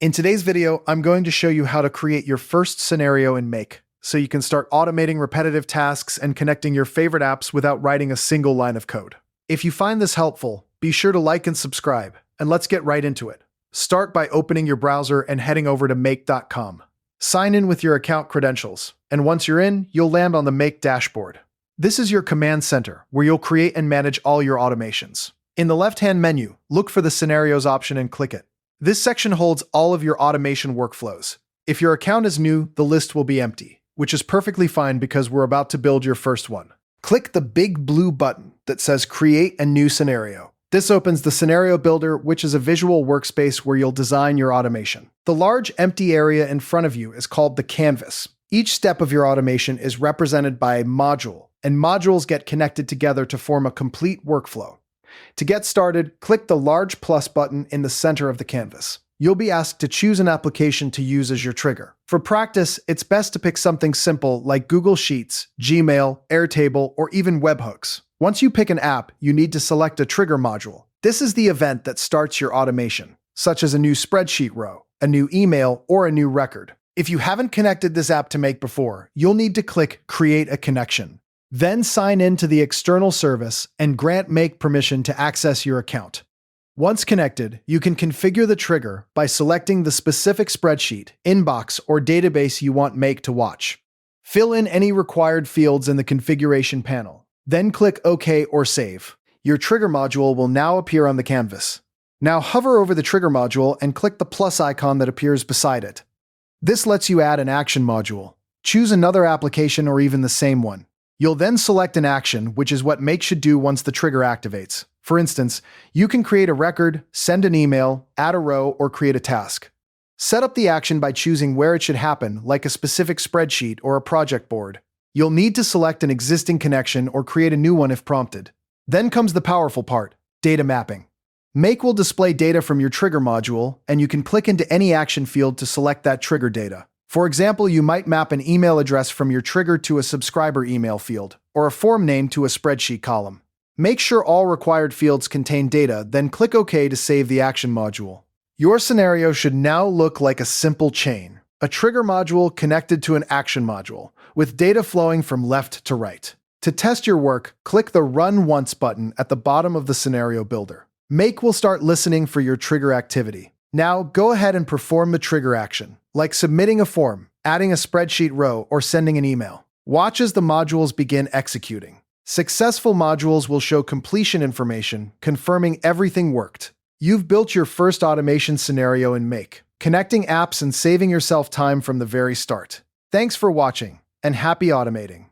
In today's video, I'm going to show you how to create your first scenario in Make, so you can start automating repetitive tasks and connecting your favorite apps without writing a single line of code. If you find this helpful, be sure to like and subscribe, and let's get right into it. Start by opening your browser and heading over to make.com. Sign in with your account credentials, and once you're in, you'll land on the Make dashboard. This is your command center, where you'll create and manage all your automations. In the left-hand menu, look for the Scenarios option and click it. This section holds all of your automation workflows. If your account is new, the list will be empty, which is perfectly fine because we're about to build your first one. Click the big blue button that says Create a New Scenario. This opens the Scenario Builder, which is a visual workspace where you'll design your automation. The large empty area in front of you is called the canvas. Each step of your automation is represented by a module, and modules get connected together to form a complete workflow. To get started, click the large plus button in the center of the canvas. You'll be asked to choose an application to use as your trigger. For practice, it's best to pick something simple like Google Sheets, Gmail, Airtable, or even webhooks. Once you pick an app, you need to select a trigger module. This is the event that starts your automation, such as a new spreadsheet row, a new email, or a new record. If you haven't connected this app to Make before, you'll need to click Create a Connection. Then sign in to the external service and grant Make permission to access your account. Once connected, you can configure the trigger by selecting the specific spreadsheet, inbox, or database you want Make to watch. Fill in any required fields in the configuration panel. Then click OK or Save. Your trigger module will now appear on the canvas. Now hover over the trigger module and click the plus icon that appears beside it. This lets you add an action module. Choose another application or even the same one. You'll then select an action, which is what Make should do once the trigger activates. For instance, you can create a record, send an email, add a row, or create a task. Set up the action by choosing where it should happen, like a specific spreadsheet or a project board. You'll need to select an existing connection or create a new one if prompted. Then comes the powerful part, data mapping. Make will display data from your trigger module, and you can click into any action field to select that trigger data. For example, you might map an email address from your trigger to a subscriber email field, or a form name to a spreadsheet column. Make sure all required fields contain data, then click OK to save the action module. Your scenario should now look like a simple chain, a trigger module connected to an action module, with data flowing from left to right. To test your work, click the Run Once button at the bottom of the Scenario Builder. Make will start listening for your trigger activity. Now, go ahead and perform the trigger action, like submitting a form, adding a spreadsheet row, or sending an email. Watch as the modules begin executing. Successful modules will show completion information, confirming everything worked. You've built your first automation scenario in Make, connecting apps and saving yourself time from the very start. Thanks for watching, and happy automating!